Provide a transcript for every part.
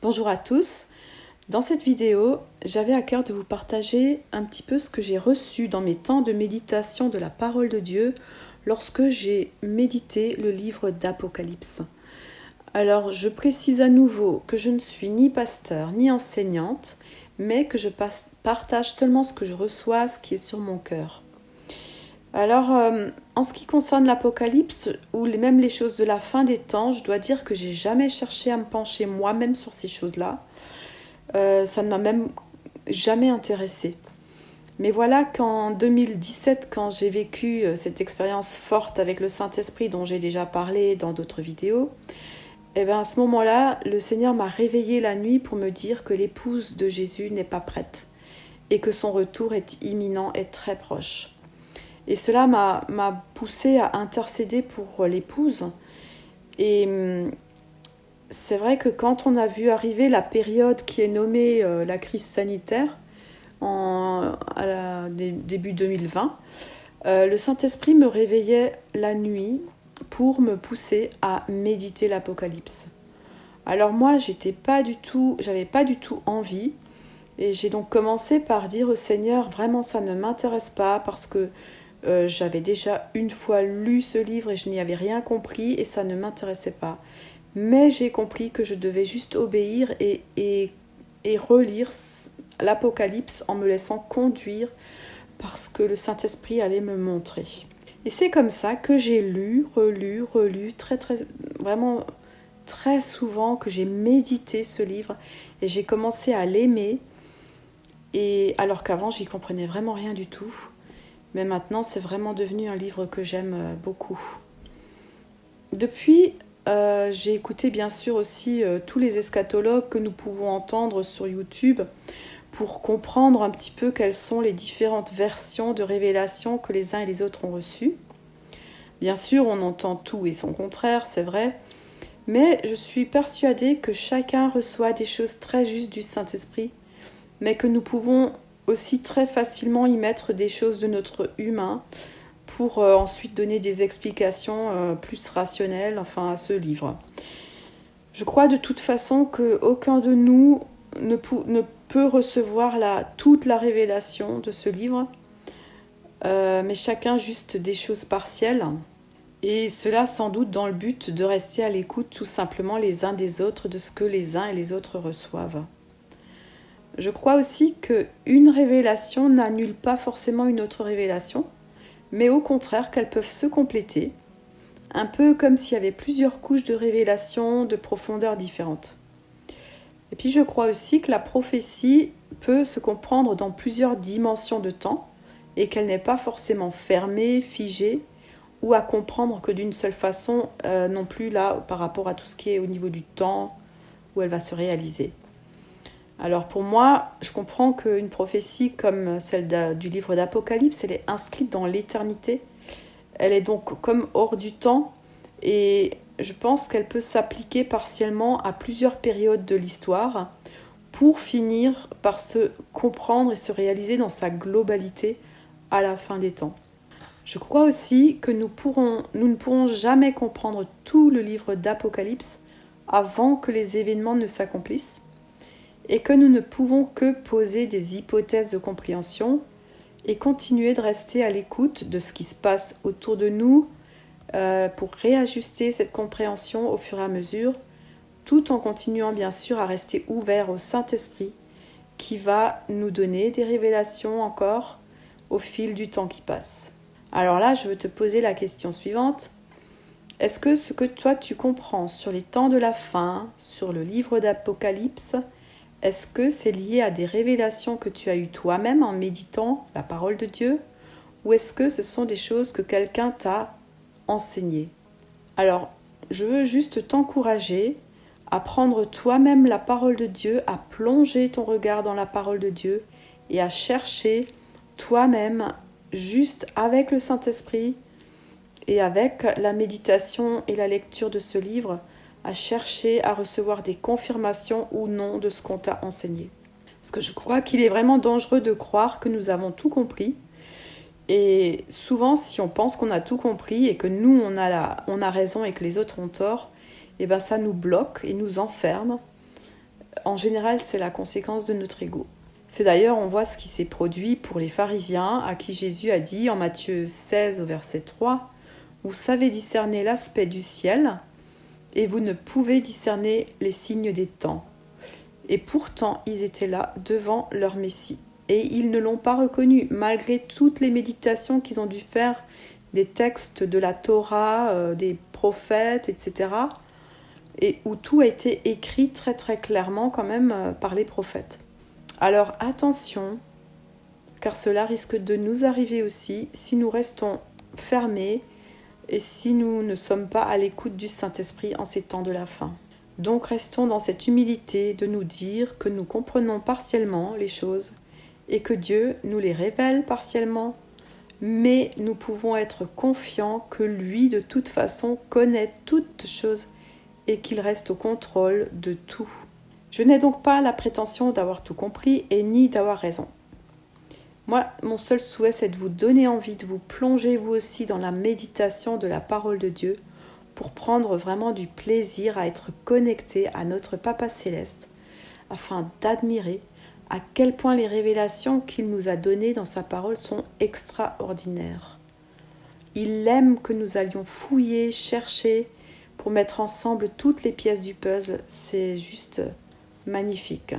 Bonjour à tous. Dans cette vidéo, j'avais à cœur de vous partager un petit peu ce que j'ai reçu dans mes temps de méditation de la parole de Dieu lorsque j'ai médité le livre d'Apocalypse. Alors, je précise à nouveau que je ne suis ni pasteur ni enseignante, mais que je partage seulement ce que je reçois, ce qui est sur mon cœur. Alors, en ce qui concerne l'Apocalypse, ou même les choses de la fin des temps, je dois dire que j'ai jamais cherché à me pencher moi-même sur ces choses-là. Ça ne m'a même jamais intéressée. Mais voilà qu'en 2017, quand j'ai vécu cette expérience forte avec le Saint-Esprit dont j'ai déjà parlé dans d'autres vidéos, à ce moment-là, le Seigneur m'a réveillée la nuit pour me dire que l'épouse de Jésus n'est pas prête et que son retour est imminent et très proche. Et cela m'a poussée à intercéder pour l'épouse. Et c'est vrai que quand on a vu arriver la période qui est nommée la crise sanitaire, début 2020, le Saint-Esprit me réveillait la nuit pour me pousser à méditer l'Apocalypse. Alors moi, j'avais pas du tout envie, et j'ai donc commencé par dire au Seigneur, vraiment ça ne m'intéresse pas parce que j'avais déjà une fois lu ce livre et je n'y avais rien compris et ça ne m'intéressait pas. Mais j'ai compris que je devais juste obéir et relire l'Apocalypse en me laissant conduire parce que le Saint-Esprit allait me montrer. Et c'est comme ça que j'ai lu, relu, vraiment très souvent, que j'ai médité ce livre et j'ai commencé à l'aimer. Et alors qu'avant, j'y comprenais vraiment rien du tout. Mais maintenant, c'est vraiment devenu un livre que j'aime beaucoup. Depuis, j'ai écouté bien sûr aussi tous les eschatologues que nous pouvons entendre sur YouTube pour comprendre un petit peu quelles sont les différentes versions de révélations que les uns et les autres ont reçues. Bien sûr, on entend tout et son contraire, c'est vrai, mais je suis persuadée que chacun reçoit des choses très justes du Saint-Esprit, mais que nous pouvons aussi très facilement y mettre des choses de notre humain pour ensuite donner des explications plus rationnelles à ce livre. Je crois de toute façon qu'aucun de nous ne peut recevoir toute la révélation de ce livre, mais chacun juste des choses partielles. Et cela sans doute dans le but de rester à l'écoute tout simplement les uns des autres de ce que les uns et les autres reçoivent. Je crois aussi qu'une révélation n'annule pas forcément une autre révélation, mais au contraire qu'elles peuvent se compléter, un peu comme s'il y avait plusieurs couches de révélation de profondeurs différentes. Et puis je crois aussi que la prophétie peut se comprendre dans plusieurs dimensions de temps et qu'elle n'est pas forcément fermée, figée, ou à comprendre que d'une seule façon non plus là par rapport à tout ce qui est au niveau du temps où elle va se réaliser. Alors pour moi, je comprends qu'une prophétie comme celle du livre d'Apocalypse, elle est inscrite dans l'éternité. Elle est donc comme hors du temps et je pense qu'elle peut s'appliquer partiellement à plusieurs périodes de l'histoire pour finir par se comprendre et se réaliser dans sa globalité à la fin des temps. Je crois aussi que nous ne pourrons jamais comprendre tout le livre d'Apocalypse avant que les événements ne s'accomplissent et que nous ne pouvons que poser des hypothèses de compréhension et continuer de rester à l'écoute de ce qui se passe autour de nous pour réajuster cette compréhension au fur et à mesure, tout en continuant bien sûr à rester ouvert au Saint-Esprit qui va nous donner des révélations encore au fil du temps qui passe. Alors là, je veux te poser la question suivante. Est-ce que ce que toi tu comprends sur les temps de la fin, sur le livre d'Apocalypse, est-ce que c'est lié à des révélations que tu as eues toi-même en méditant la parole de Dieu, ou est-ce que ce sont des choses que quelqu'un t'a enseignées? Alors, je veux juste t'encourager à prendre toi-même la parole de Dieu, à plonger ton regard dans la parole de Dieu et à chercher toi-même, juste avec le Saint-Esprit et avec la méditation et la lecture de ce livre, à chercher à recevoir des confirmations ou non de ce qu'on t'a enseigné. Parce que je crois qu'il est vraiment dangereux de croire que nous avons tout compris. Et souvent, si on pense qu'on a tout compris et que nous, on a raison et que les autres ont tort, ça nous bloque et nous enferme En général, c'est la conséquence de notre ego. C'est d'ailleurs, on voit ce qui s'est produit pour les pharisiens, à qui Jésus a dit en Matthieu 16 au verset 3, « Vous savez discerner l'aspect du ciel, et vous ne pouvez discerner les signes des temps. » Et pourtant, ils étaient là, devant leur Messie. Et ils ne l'ont pas reconnu, malgré toutes les méditations qu'ils ont dû faire, des textes de la Torah, des prophètes, etc., et où tout a été écrit très très clairement quand même par les prophètes. Alors attention, car cela risque de nous arriver aussi si nous restons fermés et si nous ne sommes pas à l'écoute du Saint-Esprit en ces temps de la fin. Donc restons dans cette humilité de nous dire que nous comprenons partiellement les choses et que Dieu nous les révèle partiellement, mais nous pouvons être confiants que lui de toute façon connaît toutes choses et qu'il reste au contrôle de tout. Je n'ai donc pas la prétention d'avoir tout compris et ni d'avoir raison. Moi, mon seul souhait, c'est de vous donner envie de vous plonger vous aussi dans la méditation de la parole de Dieu pour prendre vraiment du plaisir à être connecté à notre Papa Céleste, afin d'admirer à quel point les révélations qu'il nous a données dans sa parole sont extraordinaires. Il aime que nous allions fouiller, chercher, pour mettre ensemble toutes les pièces du puzzle. C'est juste magnifique.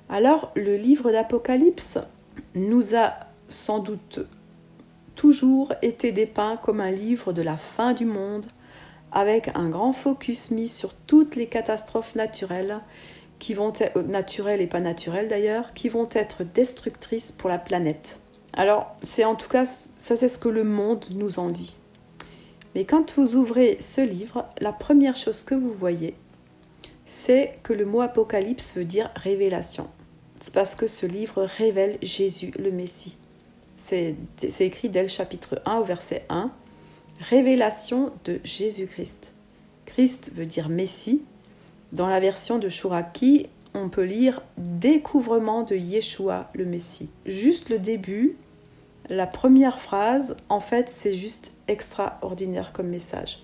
Alors, le livre d'Apocalypse nous a sans doute toujours été dépeint comme un livre de la fin du monde, avec un grand focus mis sur toutes les catastrophes naturelles, qui vont être naturelles et pas naturelles d'ailleurs, qui vont être destructrices pour la planète. Alors, c'est en tout cas, ça c'est ce que le monde nous en dit. Mais quand vous ouvrez ce livre, la première chose que vous voyez, c'est que le mot Apocalypse veut dire révélation. C'est parce que ce livre révèle Jésus, le Messie. C'est écrit dès le chapitre 1 au verset 1. Révélation de Jésus-Christ. Christ veut dire Messie. Dans la version de Chouraki, on peut lire découvrement de Yeshua, le Messie. Juste le début, la première phrase, en fait, c'est juste extraordinaire comme message.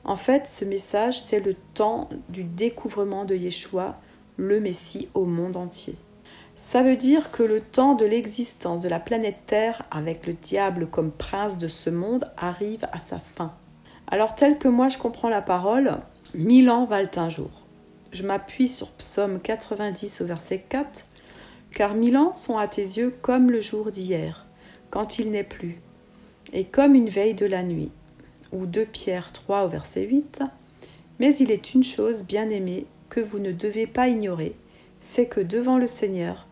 En fait, ce message, c'est le temps du découvrement de Yeshua, le Messie, au monde entier. Ça veut dire que le temps de l'existence de la planète Terre, avec le diable comme prince de ce monde, arrive à sa fin. Alors, tel que moi je comprends la parole, 1000 ans valent un jour. Je m'appuie sur Psaume 90 au verset 4, car 1000 ans sont à tes yeux comme le jour d'hier, quand il n'est plus, et comme une veille de la nuit. Ou 2 Pierre 3 au verset 8, mais il est une chose, bien-aimée, que vous ne devez pas ignorer, c'est que devant le Seigneur,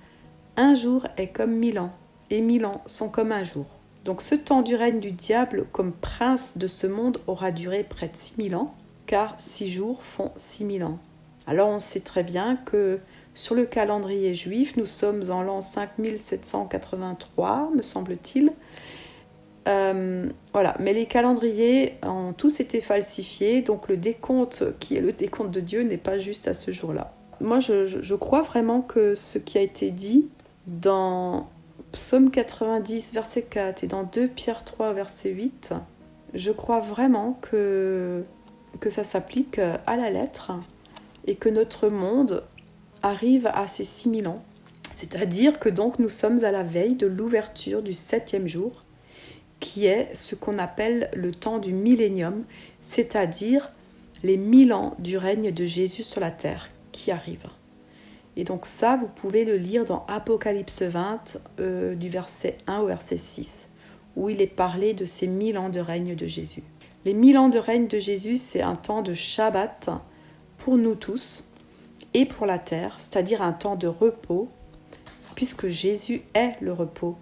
un jour est comme 1000 ans, et 1000 ans sont comme un jour. Donc ce temps du règne du diable comme prince de ce monde aura duré près de 6000 ans, car 6 jours font 6000 ans. Alors on sait très bien que sur le calendrier juif, nous sommes en l'an 5783, me semble-t-il. Voilà, mais les calendriers ont tous été falsifiés, donc le décompte qui est le décompte de Dieu n'est pas juste à ce jour-là. Moi, je crois vraiment que ce qui a été dit dans Psaume 90, verset 4 et dans 2 Pierre 3, verset 8, je crois vraiment que ça s'applique à la lettre et que notre monde arrive à ces 6000 ans. C'est-à-dire que donc nous sommes à la veille de l'ouverture du 7e jour, qui est ce qu'on appelle le temps du millénium, c'est-à-dire les 1000 ans du règne de Jésus sur la terre qui arrivent. Et donc ça, vous pouvez le lire dans Apocalypse 20, du verset 1 au verset 6, où il est parlé de ces 1000 ans de règne de Jésus. Les 1000 ans de règne de Jésus, c'est un temps de Shabbat pour nous tous et pour la terre, c'est-à-dire un temps de repos, puisque Jésus est le repos.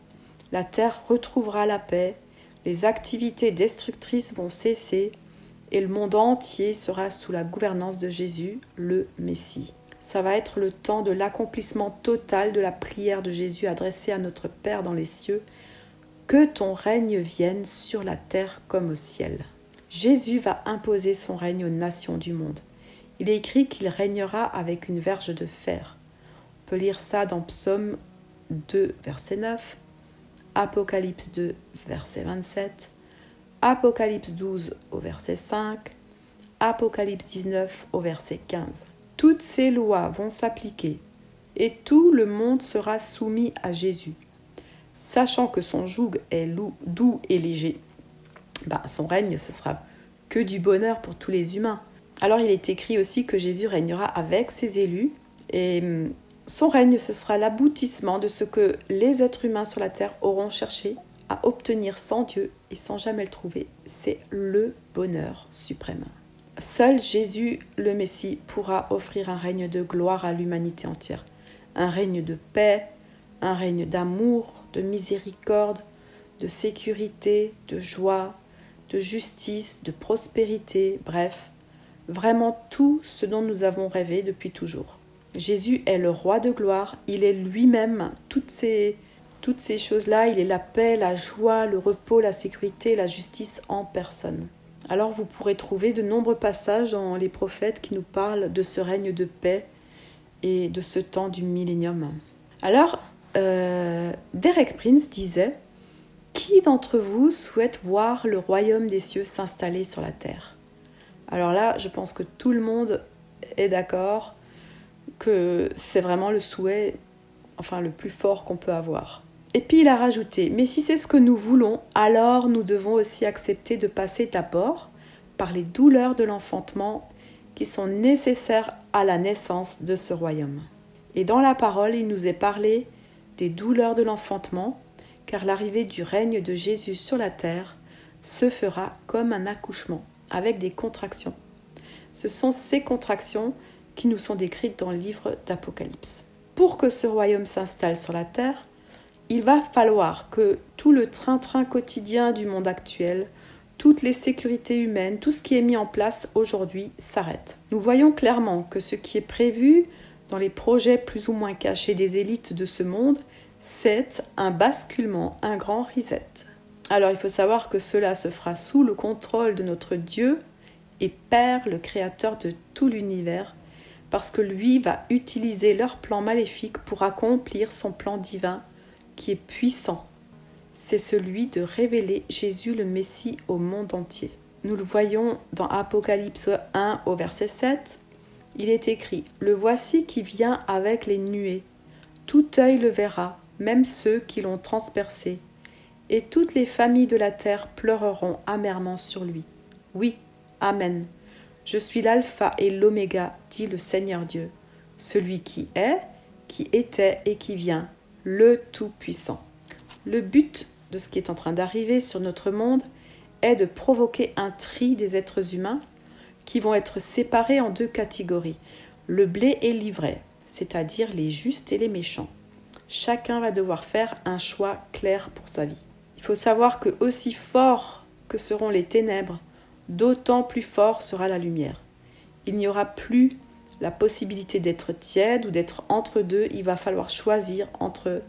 La terre retrouvera la paix, les activités destructrices vont cesser et le monde entier sera sous la gouvernance de Jésus, le Messie. Ça va être le temps de l'accomplissement total de la prière de Jésus adressée à notre Père dans les cieux. Que ton règne vienne sur la terre comme au ciel. Jésus va imposer son règne aux nations du monde. Il est écrit qu'il régnera avec une verge de fer. On peut lire ça dans Psaume 2, verset 9, Apocalypse 2, verset 27, Apocalypse 12 au verset 5, Apocalypse 19 au verset 15. Toutes ces lois vont s'appliquer et tout le monde sera soumis à Jésus. Sachant que son joug est doux et léger, son règne, ce sera que du bonheur pour tous les humains. Alors il est écrit aussi que Jésus régnera avec ses élus, et son règne, ce sera l'aboutissement de ce que les êtres humains sur la terre auront cherché à obtenir sans Dieu et sans jamais le trouver. C'est le bonheur suprême. Seul Jésus, le Messie, pourra offrir un règne de gloire à l'humanité entière. Un règne de paix, un règne d'amour, de miséricorde, de sécurité, de joie, de justice, de prospérité, bref, vraiment tout ce dont nous avons rêvé depuis toujours. Jésus est le roi de gloire, il est lui-même toutes ces choses-là, il est la paix, la joie, le repos, la sécurité, la justice en personne. Alors vous pourrez trouver de nombreux passages dans les prophètes qui nous parlent de ce règne de paix et de ce temps du millénium. Alors, Derek Prince disait « Qui d'entre vous souhaite voir le royaume des cieux s'installer sur la terre ?» Alors là, je pense que tout le monde est d'accord que c'est vraiment le souhait, le plus fort qu'on peut avoir. Et puis il a rajouté « Mais si c'est ce que nous voulons, alors nous devons aussi accepter de passer d'abord par les douleurs de l'enfantement qui sont nécessaires à la naissance de ce royaume. » Et dans la parole, il nous est parlé des douleurs de l'enfantement, car l'arrivée du règne de Jésus sur la terre se fera comme un accouchement, avec des contractions. Ce sont ces contractions qui nous sont décrites dans le livre d'Apocalypse. Pour que ce royaume s'installe sur la terre, il va falloir que tout le train-train quotidien du monde actuel, toutes les sécurités humaines, tout ce qui est mis en place aujourd'hui s'arrête. Nous voyons clairement que ce qui est prévu dans les projets plus ou moins cachés des élites de ce monde, c'est un basculement, un grand reset. Alors il faut savoir que cela se fera sous le contrôle de notre Dieu et Père, le Créateur de tout l'univers, parce que lui va utiliser leur plan maléfique pour accomplir son plan divin qui est puissant. C'est celui de révéler Jésus le Messie au monde entier. Nous le voyons dans Apocalypse 1 au verset 7. Il est écrit « Le voici qui vient avec les nuées. Tout œil le verra, même ceux qui l'ont transpercé. Et toutes les familles de la terre pleureront amèrement sur lui. Oui, Amen. Je suis l'alpha et l'oméga, dit le Seigneur Dieu, celui qui est, qui était et qui vient, le Tout-Puissant. » Le but de ce qui est en train d'arriver sur notre monde est de provoquer un tri des êtres humains qui vont être séparés en deux catégories, le blé et l'ivraie, c'est-à-dire les justes et les méchants. Chacun va devoir faire un choix clair pour sa vie. Il faut savoir que aussi fort que seront les ténèbres, d'autant plus fort sera la lumière. Il n'y aura plus la possibilité d'être tiède ou d'être entre deux, il va falloir choisir entre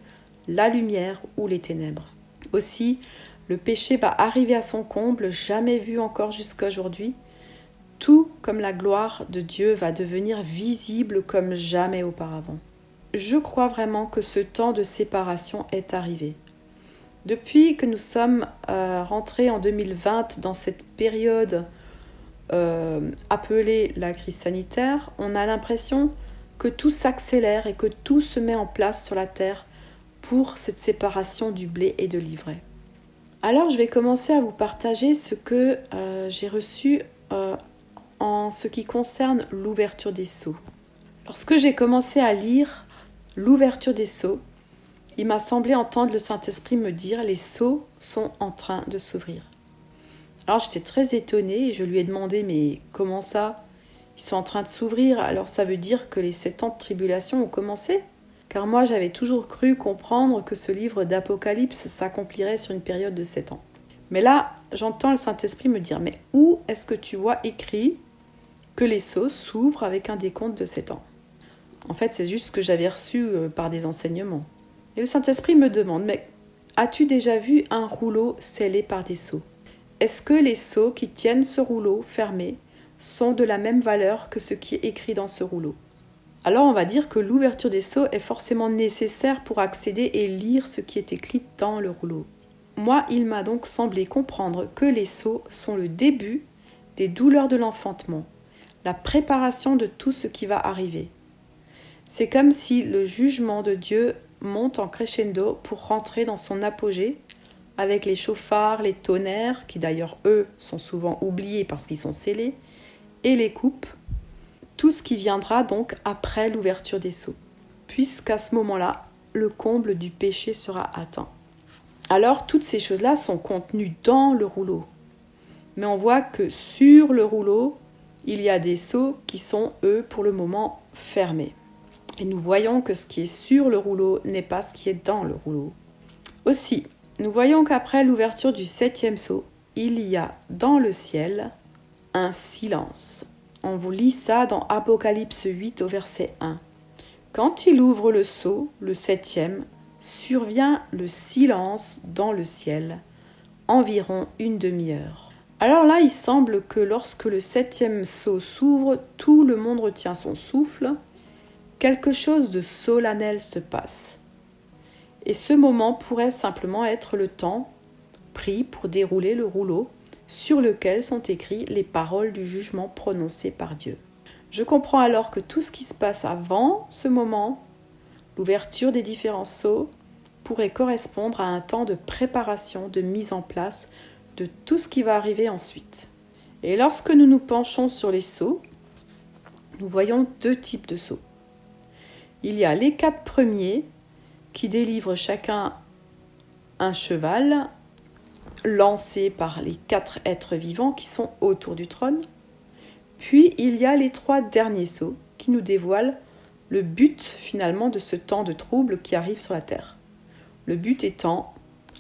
la lumière ou les ténèbres. Aussi, le péché va arriver à son comble, jamais vu encore jusqu'à aujourd'hui, tout comme la gloire de Dieu va devenir visible comme jamais auparavant. Je crois vraiment que ce temps de séparation est arrivé. Depuis que nous sommes rentrés en 2020 dans cette période appelée la crise sanitaire, on a l'impression que tout s'accélère et que tout se met en place sur la terre pour cette séparation du blé et de l'ivraie. Alors je vais commencer à vous partager ce que j'ai reçu en ce qui concerne l'ouverture des sceaux. Lorsque j'ai commencé à lire l'ouverture des sceaux, il m'a semblé entendre le Saint-Esprit me dire « Les sceaux sont en train de s'ouvrir ». Alors j'étais très étonnée et je lui ai demandé « Mais comment ça ? Ils sont en train de s'ouvrir, alors ça veut dire que les 7 ans de tribulation ont commencé ?» Car moi j'avais toujours cru comprendre que ce livre d'Apocalypse s'accomplirait sur une période de 7 ans. Mais là, j'entends le Saint-Esprit me dire « Mais où est-ce que tu vois écrit que les sceaux s'ouvrent avec un décompte de 7 ans ?» En fait, c'est juste ce que j'avais reçu par des enseignements. Et le Saint-Esprit me demande, mais as-tu déjà vu un rouleau scellé par des sceaux ? Est-ce que les sceaux qui tiennent ce rouleau fermé sont de la même valeur que ce qui est écrit dans ce rouleau ? Alors on va dire que l'ouverture des sceaux est forcément nécessaire pour accéder et lire ce qui est écrit dans le rouleau. Moi, il m'a donc semblé comprendre que les sceaux sont le début des douleurs de l'enfantement, la préparation de tout ce qui va arriver. C'est comme si le jugement de Dieu monte en crescendo pour rentrer dans son apogée, avec les chauffards, les tonnerres, qui d'ailleurs eux sont souvent oubliés parce qu'ils sont scellés, et les coupes, tout ce qui viendra donc après l'ouverture des seaux, puisqu'à ce moment-là, le comble du péché sera atteint. Alors toutes ces choses-là sont contenues dans le rouleau, mais on voit que sur le rouleau, il y a des seaux qui sont, eux, pour le moment, fermés. Et nous voyons que ce qui est sur le rouleau n'est pas ce qui est dans le rouleau. Aussi, nous voyons qu'après l'ouverture du 7e sceau, il y a dans le ciel un silence. On vous lit ça dans Apocalypse 8 au verset 1. Quand il ouvre le sceau, le 7e, survient le silence dans le ciel, environ une demi-heure. Alors là, il semble que lorsque le 7e sceau s'ouvre, tout le monde retient son souffle, quelque chose de solennel se passe. Et ce moment pourrait simplement être le temps pris pour dérouler le rouleau sur lequel sont écrites les paroles du jugement prononcées par Dieu. Je comprends alors que tout ce qui se passe avant ce moment, l'ouverture des différents sceaux, pourrait correspondre à un temps de préparation, de mise en place de tout ce qui va arriver ensuite. Et lorsque nous nous penchons sur les sceaux, nous voyons deux types de sceaux. Il y a les 4 premiers qui délivrent chacun un cheval lancé par les 4 êtres vivants qui sont autour du trône. Puis il y a les 3 derniers sceaux qui nous dévoilent le but finalement de ce temps de trouble qui arrive sur la terre. Le but étant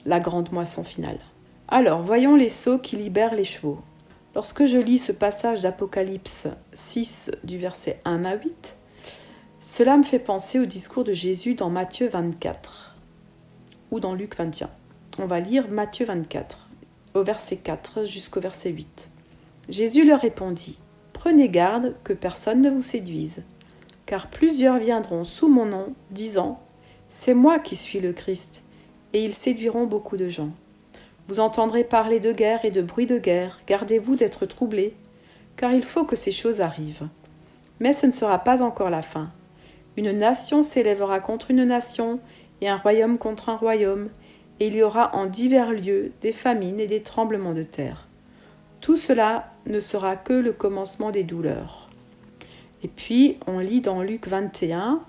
la grande moisson finale. Alors voyons les sceaux qui libèrent les chevaux. Lorsque je lis ce passage d'Apocalypse 6 du verset 1 à 8, cela me fait penser au discours de Jésus dans Matthieu 24 ou dans Luc 21. On va lire Matthieu 24, au verset 4 jusqu'au verset 8. Jésus leur répondit : « Prenez garde que personne ne vous séduise, car plusieurs viendront sous mon nom, disant : C'est moi qui suis le Christ, et ils séduiront beaucoup de gens. Vous entendrez parler de guerre et de bruit de guerre, gardez-vous d'être troublés, car il faut que ces choses arrivent. Mais ce ne sera pas encore la fin. Une nation s'élèvera contre une nation, et un royaume contre un royaume, et il y aura en divers lieux des famines et des tremblements de terre. Tout cela ne sera que le commencement des douleurs. » Et puis, on lit dans Luc 21,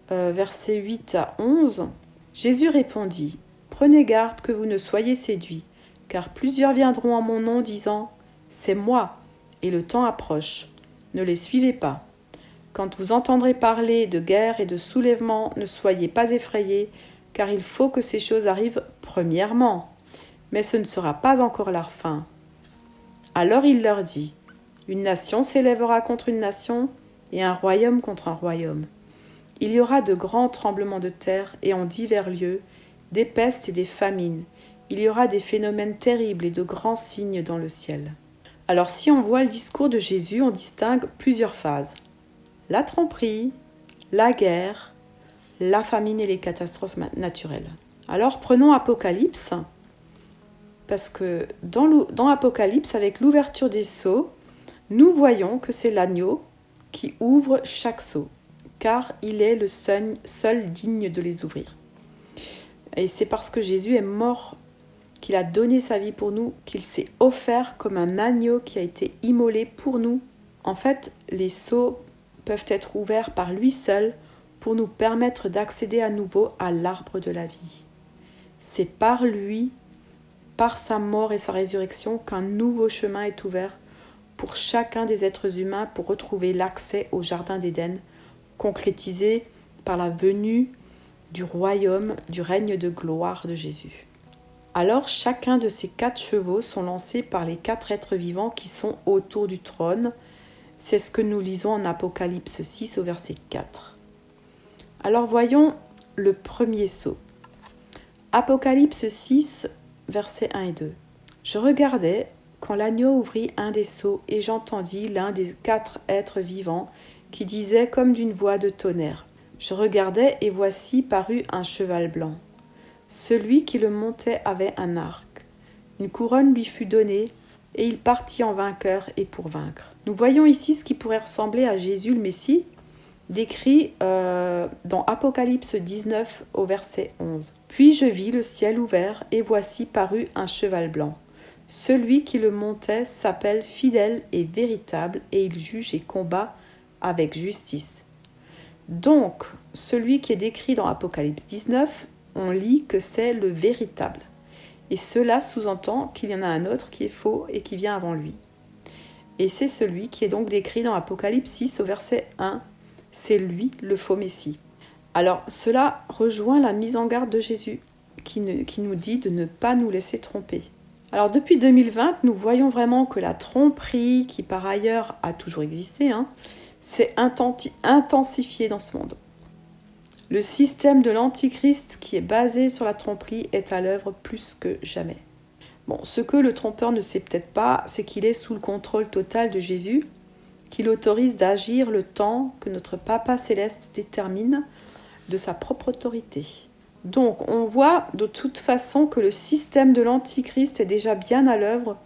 versets 8 à 11, Jésus répondit : « Prenez garde que vous ne soyez séduits, car plusieurs viendront en mon nom disant : C'est moi, et le temps approche. Ne les suivez pas. Quand vous entendrez parler de guerre et de soulèvement, ne soyez pas effrayés, car il faut que ces choses arrivent premièrement, mais ce ne sera pas encore leur fin. » Alors il leur dit : « Une nation s'élèvera contre une nation, et un royaume contre un royaume. Il y aura de grands tremblements de terre, et en divers lieux, des pestes et des famines. Il y aura des phénomènes terribles et de grands signes dans le ciel. » Alors si on voit le discours de Jésus, on distingue plusieurs phases. La tromperie, la guerre, la famine et les catastrophes naturelles. Alors prenons Apocalypse, parce que dans Apocalypse, avec l'ouverture des sceaux, nous voyons que c'est l'agneau qui ouvre chaque sceau, car il est le seul digne de les ouvrir. Et c'est parce que Jésus est mort, qu'il a donné sa vie pour nous, qu'il s'est offert comme un agneau qui a été immolé pour nous. En fait, les sceaux peuvent être ouverts par lui seul pour nous permettre d'accéder à nouveau à l'arbre de la vie. C'est par lui, par sa mort et sa résurrection, qu'un nouveau chemin est ouvert pour chacun des êtres humains pour retrouver l'accès au jardin d'Éden, concrétisé par la venue du royaume, du règne de gloire de Jésus. Alors chacun de ces 4 chevaux sont lancés par les 4 êtres vivants qui sont autour du trône. C'est ce que nous lisons en Apocalypse 6 au verset 4. Alors voyons le premier sceau. Apocalypse 6, versets 1 et 2. Je regardais quand l'agneau ouvrit un des sceaux et j'entendis l'un des 4 êtres vivants qui disait comme d'une voix de tonnerre. Je regardais et voici parut un cheval blanc. Celui qui le montait avait un arc. Une couronne lui fut donnée et il partit en vainqueur et pour vaincre. Nous voyons ici ce qui pourrait ressembler à Jésus le Messie décrit dans Apocalypse 19 au verset 11. « Puis je vis le ciel ouvert, et voici parut un cheval blanc. Celui qui le montait s'appelle fidèle et véritable, et il juge et combat avec justice. » Donc, celui qui est décrit dans Apocalypse 19, on lit que c'est le véritable. Et cela sous-entend qu'il y en a un autre qui est faux et qui vient avant lui. Et c'est celui qui est donc décrit dans Apocalypse 6 au verset 1. C'est lui le faux Messie. Alors cela rejoint la mise en garde de Jésus qui nous dit de ne pas nous laisser tromper. Alors depuis 2020, nous voyons vraiment que la tromperie, qui par ailleurs a toujours existé, s'est intensifiée dans ce monde. Le système de l'Antichrist qui est basé sur la tromperie est à l'œuvre plus que jamais. Bon, ce que le trompeur ne sait peut-être pas, c'est qu'il est sous le contrôle total de Jésus, qui l'autorise d'agir le temps que notre Papa Céleste détermine de sa propre autorité. Donc, on voit de toute façon que le système de l'Antichrist est déjà bien à l'œuvre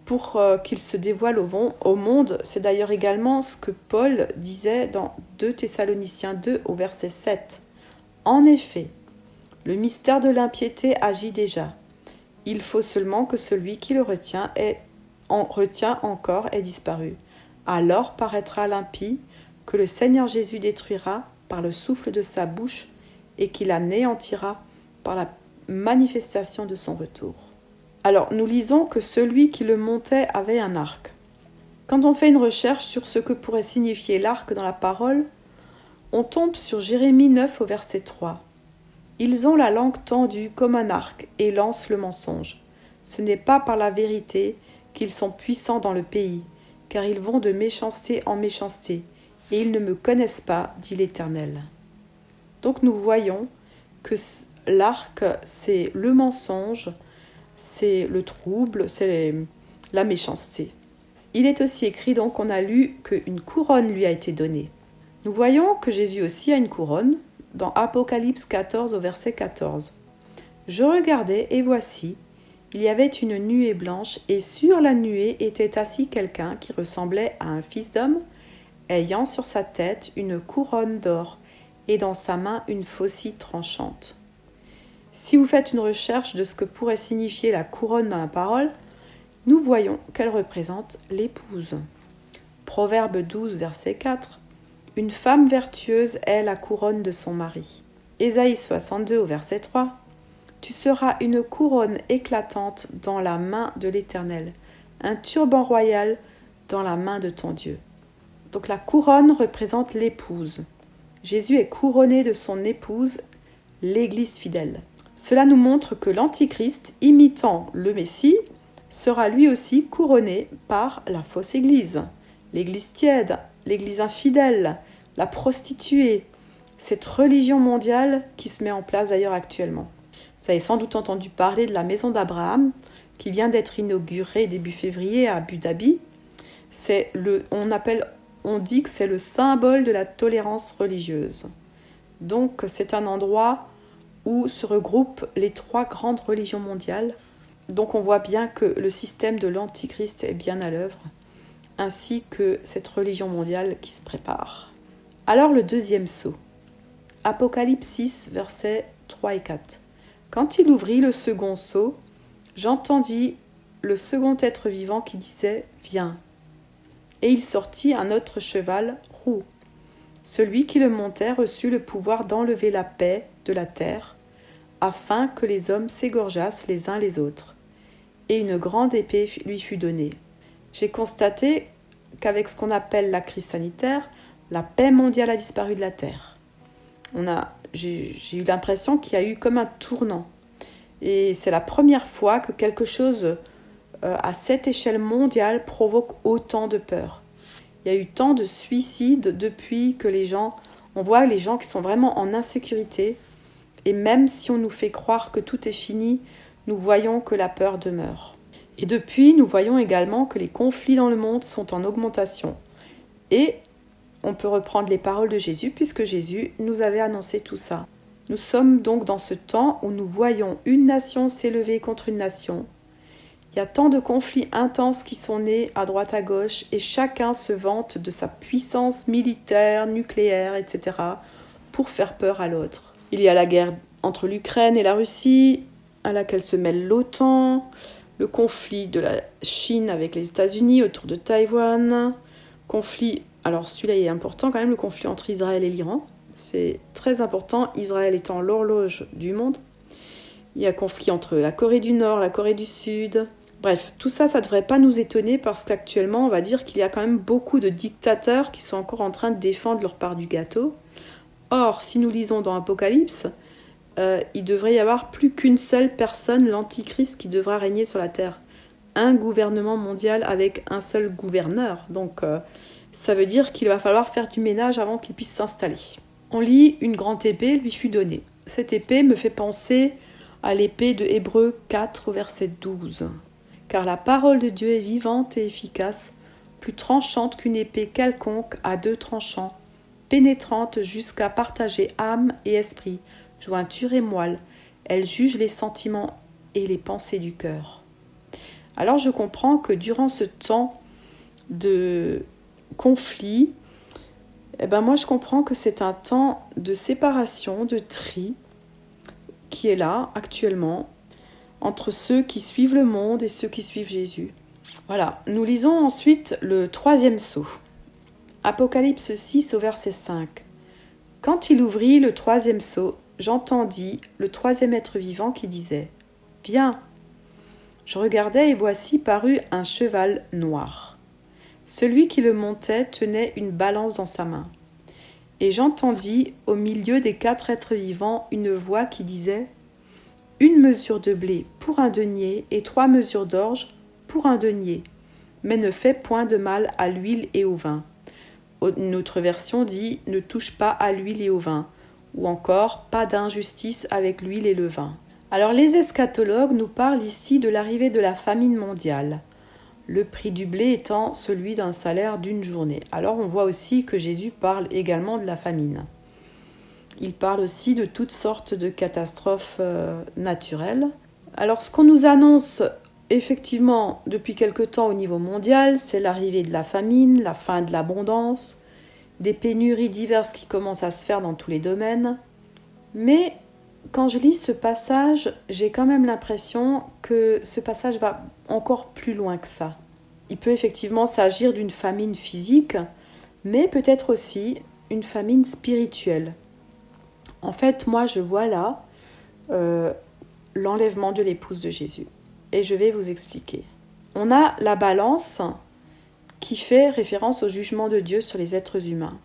pour qu'il se dévoile au monde. C'est d'ailleurs également ce que Paul disait dans 2 Thessaloniciens 2 au verset 7. En effet, le mystère de l'impiété agit déjà. Il faut seulement que celui qui le retient encore ait disparu. Alors paraîtra l'impie que le Seigneur Jésus détruira par le souffle de sa bouche et qu'il anéantira par la manifestation de son retour. Alors, nous lisons que celui qui le montait avait un arc. Quand on fait une recherche sur ce que pourrait signifier l'arc dans la parole, on tombe sur Jérémie 9 au verset 3. Ils ont la langue tendue comme un arc et lancent le mensonge. Ce n'est pas par la vérité qu'ils sont puissants dans le pays, car ils vont de méchanceté en méchanceté, et ils ne me connaissent pas, dit l'Éternel. Donc nous voyons que l'arc, c'est le mensonge, c'est le trouble, c'est la méchanceté. Il est aussi écrit, donc on a lu qu'une couronne lui a été donnée. Nous voyons que Jésus aussi a une couronne, dans Apocalypse 14 au verset 14. « Je regardais, et voici, il y avait une nuée blanche, et sur la nuée était assis quelqu'un qui ressemblait à un fils d'homme, ayant sur sa tête une couronne d'or, et dans sa main une faucille tranchante. » Si vous faites une recherche de ce que pourrait signifier la couronne dans la parole, nous voyons qu'elle représente l'épouse. Proverbe 12, verset 4. Une femme vertueuse est la couronne de son mari. Ésaïe 62 au verset 3. Tu seras une couronne éclatante dans la main de l'Éternel, un turban royal dans la main de ton Dieu. Donc la couronne représente l'épouse. Jésus est couronné de son épouse, l'Église fidèle. Cela nous montre que l'Antichrist, imitant le Messie, sera lui aussi couronné par la fausse Église, l'Église tiède, l'Église infidèle, la prostituée, cette religion mondiale qui se met en place d'ailleurs actuellement. Vous avez sans doute entendu parler de la maison d'Abraham qui vient d'être inaugurée début février à Abu Dhabi. On dit que c'est le symbole de la tolérance religieuse. Donc c'est un endroit où se regroupent les 3 grandes religions mondiales. Donc on voit bien que le système de l'Antichrist est bien à l'œuvre, ainsi que cette religion mondiale qui se prépare. Alors le deuxième sceau. Apocalypse 6, versets 3 et 4. Quand il ouvrit le second sceau, j'entendis le second être vivant qui disait « Viens !» Et il sortit un autre cheval roux. Celui qui le montait reçut le pouvoir d'enlever la paix de la terre, afin que les hommes s'égorgeassent les uns les autres. Et une grande épée lui fut donnée. J'ai constaté qu'avec ce qu'on appelle la crise sanitaire, la paix mondiale a disparu de la terre. J'ai eu l'impression qu'il y a eu comme un tournant. Et c'est la première fois que quelque chose à cette échelle mondiale provoque autant de peur. Il y a eu tant de suicides depuis que on voit les gens qui sont vraiment en insécurité. Et même si on nous fait croire que tout est fini, nous voyons que la peur demeure. Et depuis, nous voyons également que les conflits dans le monde sont en augmentation. Et on peut reprendre les paroles de Jésus, puisque Jésus nous avait annoncé tout ça. Nous sommes donc dans ce temps où nous voyons une nation s'élever contre une nation, Il y a tant de conflits intenses qui sont nés à droite à gauche et chacun se vante de sa puissance militaire, nucléaire, etc. pour faire peur à l'autre. Il y a la guerre entre l'Ukraine et la Russie, à laquelle se mêle l'OTAN, le conflit de la Chine avec les États-Unis autour de Taïwan, conflit, alors celui-là est important quand même, le conflit entre Israël et l'Iran. C'est très important, Israël étant l'horloge du monde. Il y a conflit entre la Corée du Nord, la Corée du Sud. Bref, tout ça, ça ne devrait pas nous étonner parce qu'actuellement, on va dire qu'il y a quand même beaucoup de dictateurs qui sont encore en train de défendre leur part du gâteau. Or, si nous lisons dans Apocalypse, il devrait y avoir plus qu'une seule personne, l'Antichrist, qui devra régner sur la terre. Un gouvernement mondial avec un seul gouverneur. Donc, ça veut dire qu'il va falloir faire du ménage avant qu'il puisse s'installer. On lit « Une grande épée lui fut donnée ». Cette épée me fait penser à l'épée de Hébreux 4, verset 12. « Car la parole de Dieu est vivante et efficace, plus tranchante qu'une épée quelconque à deux tranchants, pénétrante jusqu'à partager âme et esprit, jointure et moelle. Elle juge les sentiments et les pensées du cœur. » Alors je comprends que durant ce temps de conflit, moi je comprends que c'est un temps de séparation, de tri, qui est là actuellement, entre ceux qui suivent le monde et ceux qui suivent Jésus. Voilà, nous lisons ensuite le 3e sceau. Apocalypse 6 au verset 5. Quand il ouvrit le 3e sceau, j'entendis le 3e être vivant qui disait « Viens !» Je regardai et voici parut un cheval noir. Celui qui le montait tenait une balance dans sa main. Et j'entendis au milieu des 4 êtres vivants une voix qui disait « Une mesure de blé pour un denier et 3 mesures d'orge pour un denier, mais ne fais point de mal à l'huile et au vin. » Une autre version dit « Ne touche pas à l'huile et au vin » ou encore « Pas d'injustice avec l'huile et le vin ». Alors les eschatologues nous parlent ici de l'arrivée de la famine mondiale, le prix du blé étant celui d'un salaire d'une journée. Alors on voit aussi que Jésus parle également de la famine. Il parle aussi de toutes sortes de catastrophes naturelles. Alors ce qu'on nous annonce effectivement depuis quelque temps au niveau mondial, c'est l'arrivée de la famine, la fin de l'abondance, des pénuries diverses qui commencent à se faire dans tous les domaines. Mais quand je lis ce passage, j'ai quand même l'impression que ce passage va encore plus loin que ça. Il peut effectivement s'agir d'une famine physique, mais peut-être aussi une famine spirituelle. En fait, moi, je vois là l'enlèvement de l'épouse de Jésus. Et je vais vous expliquer. On a la balance qui fait référence au jugement de Dieu sur les êtres humains.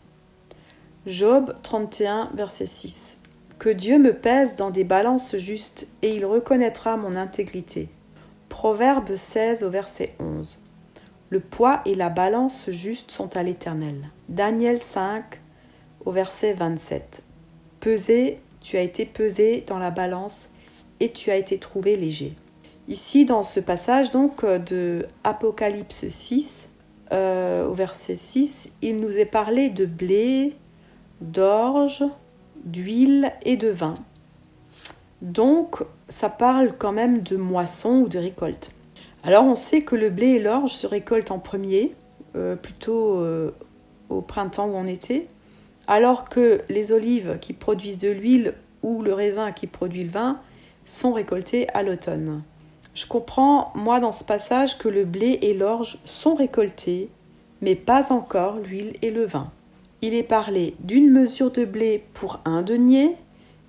Job 31, verset 6. « Que Dieu me pèse dans des balances justes, et il reconnaîtra mon intégrité. » Proverbe 16 au verset 11. « Le poids et la balance juste sont à l'Éternel. » Daniel 5 au verset 27. « Pesé, tu as été pesé dans la balance, et tu as été trouvé léger. » Ici, dans ce passage donc de Apocalypse 6, au verset 6, il nous est parlé de blé, d'orge, d'huile et de vin. Donc, ça parle quand même de moisson ou de récolte. Alors, on sait que le blé et l'orge se récoltent en premier, plutôt au printemps ou en été, alors que les olives qui produisent de l'huile ou le raisin qui produit le vin sont récoltés à l'automne. Je comprends, moi, dans ce passage, que le blé et l'orge sont récoltés, mais pas encore l'huile et le vin. Il est parlé d'une mesure de blé pour un denier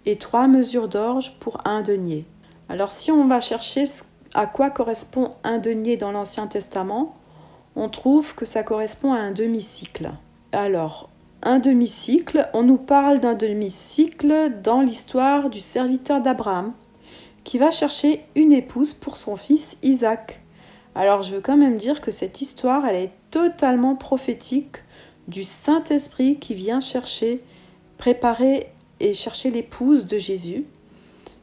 et 3 mesures d'orge pour un denier. Alors, si on va chercher à quoi correspond un denier dans l'Ancien Testament, on trouve que ça correspond à un demi-cycle. Alors, un demi-cycle, on nous parle d'un demi-cycle dans l'histoire du serviteur d'Abraham, qui va chercher une épouse pour son fils Isaac. Alors je veux quand même dire que cette histoire, elle est totalement prophétique du Saint-Esprit qui vient préparer et chercher l'épouse de Jésus.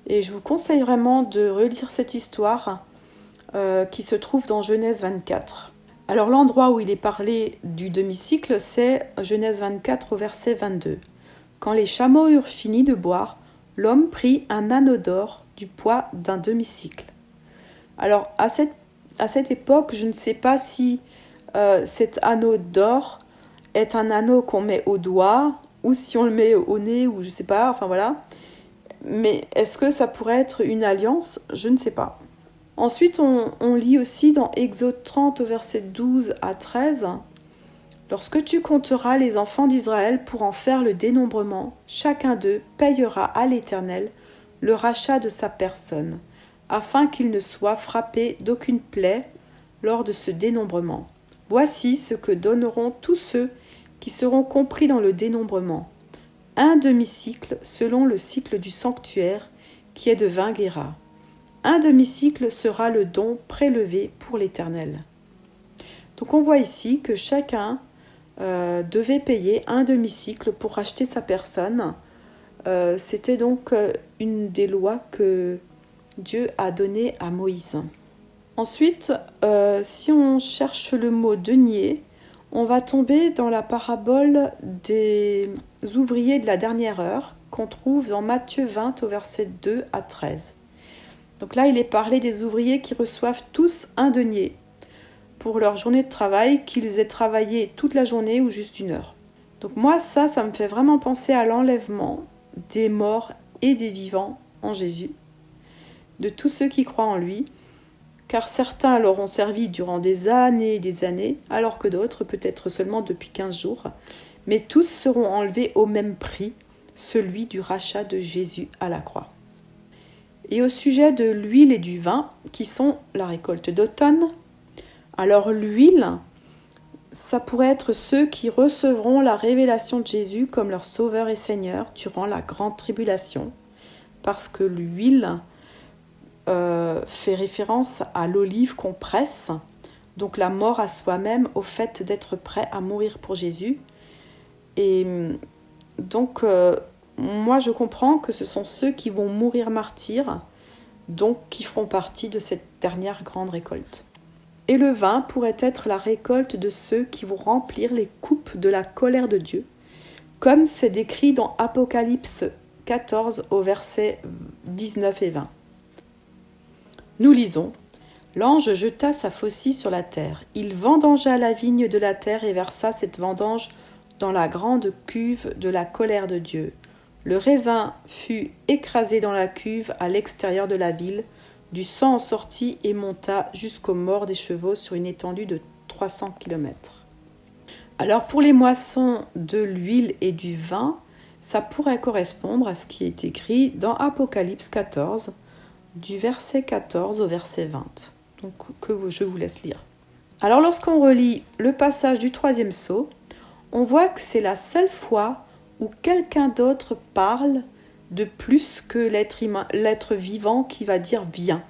Et je vous conseille vraiment de relire cette histoire qui se trouve dans Genèse 24. Alors l'endroit où il est parlé du demi-cycle, c'est Genèse 24 au verset 22. « Quand les chameaux eurent fini de boire, l'homme prit un anneau d'or du poids d'un demi-cycle. » Alors, à cette à cette époque, je ne sais pas si cet anneau d'or est un anneau qu'on met au doigt ou si on le met au nez ou je ne sais pas, enfin voilà. Mais est-ce que ça pourrait être une alliance? Je ne sais pas. Ensuite, on lit aussi dans Exode 30 au verset 12 à 13. Lorsque tu compteras les enfants d'Israël pour en faire le dénombrement, chacun d'eux payera à l'Éternel le rachat de sa personne, afin qu'il ne soit frappé d'aucune plaie lors de ce dénombrement. Voici ce que donneront tous ceux qui seront compris dans le dénombrement. Un demi-cycle selon le cycle du sanctuaire, qui est de 20 guéras. Un demi-cycle sera le don prélevé pour l'Éternel. Donc on voit ici que chacun devait payer un demi-cycle pour racheter sa personne. C'était donc une des lois que Dieu a données à Moïse. Ensuite, si on cherche le mot denier, on va tomber dans la parabole des ouvriers de la dernière heure qu'on trouve dans Matthieu 20 au verset 2 à 13. Donc là, il est parlé des ouvriers qui reçoivent tous un denier pour leur journée de travail, qu'ils aient travaillé toute la journée ou juste une heure. Donc moi, ça me fait vraiment penser à l'enlèvement des morts et des vivants en Jésus, de tous ceux qui croient en lui, car certains leur ont servi durant des années et des années, alors que d'autres peut-être seulement depuis 15 jours, mais tous seront enlevés au même prix, celui du rachat de Jésus à la croix. Et au sujet de l'huile et du vin, qui sont la récolte d'automne, alors l'huile, ça pourrait être ceux qui recevront la révélation de Jésus comme leur sauveur et Seigneur durant la grande tribulation, parce que l'huile fait référence à l'olive qu'on presse, donc la mort à soi-même, au fait d'être prêt à mourir pour Jésus. Et donc, moi je comprends que ce sont ceux qui vont mourir martyrs, donc qui feront partie de cette dernière grande récolte. Et le vin pourrait être la récolte de ceux qui vont remplir les coupes de la colère de Dieu, comme c'est décrit dans Apocalypse 14 au verset 19 et 20. Nous lisons « L'ange jeta sa faucille sur la terre. Il vendangea la vigne de la terre et versa cette vendange dans la grande cuve de la colère de Dieu. Le raisin fut écrasé dans la cuve à l'extérieur de la ville. Du sang en sortit et monta jusqu'aux morts des chevaux sur une étendue de 300 km. » Alors pour les moissons de l'huile et du vin, ça pourrait correspondre à ce qui est écrit dans Apocalypse 14, du verset 14 au verset 20, donc je vous laisse lire. Alors lorsqu'on relit le passage du 3e sceau, on voit que c'est la seule fois où quelqu'un d'autre parle de plus que l'être vivant qui va dire « viens ».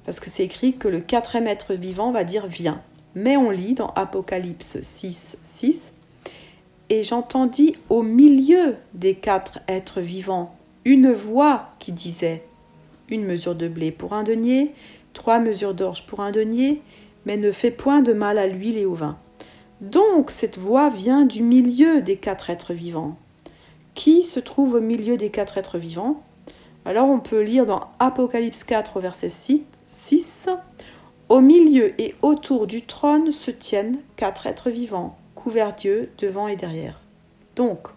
Parce que c'est écrit que le 4e être vivant va dire « viens ». Mais on lit dans Apocalypse 6, 6 « Et j'entendis au milieu des 4 êtres vivants une voix qui disait « une mesure de blé pour un denier, 3 mesures d'orge pour un denier, mais ne fais point de mal à l'huile et au vin. » Donc cette voix vient du milieu des 4 êtres vivants. Qui se trouve au milieu des 4 êtres vivants? Alors on peut lire dans Apocalypse 4 au verset 6 « Au milieu et autour du trône se tiennent 4 êtres vivants, couverts d'yeux devant et derrière. » Donc,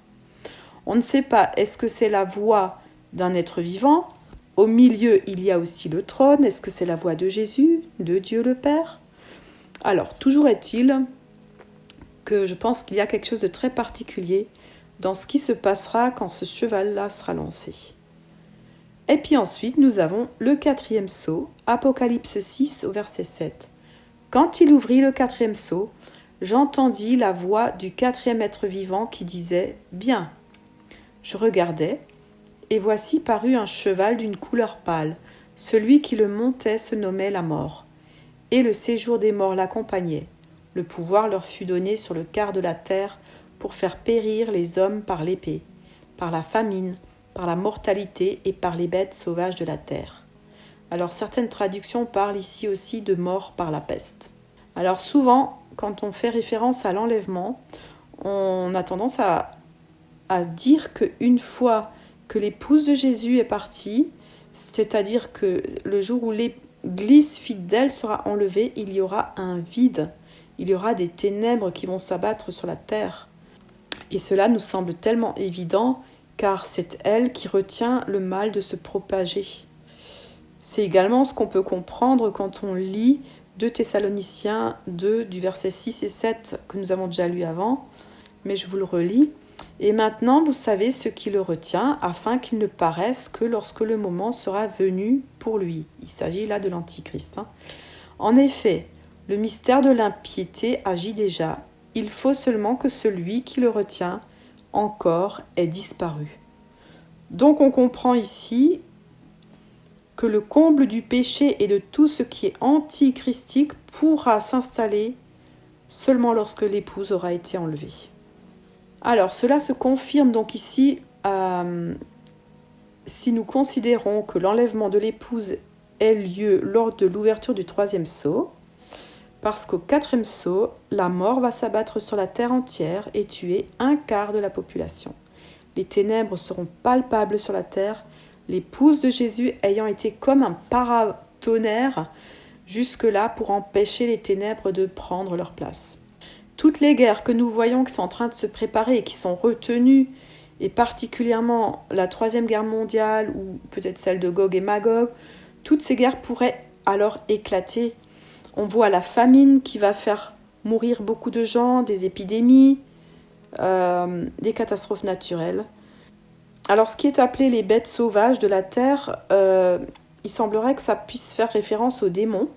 on ne sait pas, est-ce que c'est la voix d'un être vivant? Au milieu, il y a aussi le trône. Est-ce que c'est la voix de Jésus, de Dieu le Père? Alors, toujours est-il que je pense qu'il y a quelque chose de très particulier dans ce qui se passera quand ce cheval-là sera lancé. Et puis ensuite, nous avons le 4e sceau, Apocalypse 6 au verset 7. Quand il ouvrit le 4e sceau, j'entendis la voix du 4e être vivant qui disait « Bien ». Je regardais, et voici parut un cheval d'une couleur pâle. Celui qui le montait se nommait la mort. Et le séjour des morts l'accompagnait. Le pouvoir leur fut donné sur le quart de la terre pour faire périr les hommes par l'épée, par la famine, par la mortalité et par les bêtes sauvages de la terre. Alors certaines traductions parlent ici aussi de mort par la peste. Alors souvent, quand on fait référence à l'enlèvement, on a tendance à dire qu'une fois que l'épouse de Jésus est partie, c'est-à-dire que le jour où glisse fidèle sera enlevé, il y aura un vide, il y aura des ténèbres qui vont s'abattre sur la terre. Et cela nous semble tellement évident, car c'est elle qui retient le mal de se propager. C'est également ce qu'on peut comprendre quand on lit 2 Thessaloniciens 2 du verset 6 et 7 que nous avons déjà lu avant, mais je vous le relis. Et maintenant, vous savez ce qui le retient, afin qu'il ne paraisse que lorsque le moment sera venu pour lui. Il s'agit là de l'Antichrist. En effet, le mystère de l'impiété agit déjà. Il faut seulement que celui qui le retient encore ait disparu. Donc on comprend ici que le comble du péché et de tout ce qui est antichristique pourra s'installer seulement lorsque l'épouse aura été enlevée. Alors, cela se confirme donc ici si nous considérons que l'enlèvement de l'épouse ait lieu lors de l'ouverture du 3e sceau, parce qu'au 4e sceau, la mort va s'abattre sur la terre entière et tuer 1/4 de la population. Les ténèbres seront palpables sur la terre, l'épouse de Jésus ayant été comme un paratonnerre jusque-là pour empêcher les ténèbres de prendre leur place. Toutes les guerres que nous voyons qui sont en train de se préparer et qui sont retenues, et particulièrement la 3e guerre mondiale ou peut-être celle de Gog et Magog, toutes ces guerres pourraient alors éclater. On voit la famine qui va faire mourir beaucoup de gens, des épidémies, des catastrophes naturelles. Alors ce qui est appelé les bêtes sauvages de la terre, il semblerait que ça puisse faire référence aux démons,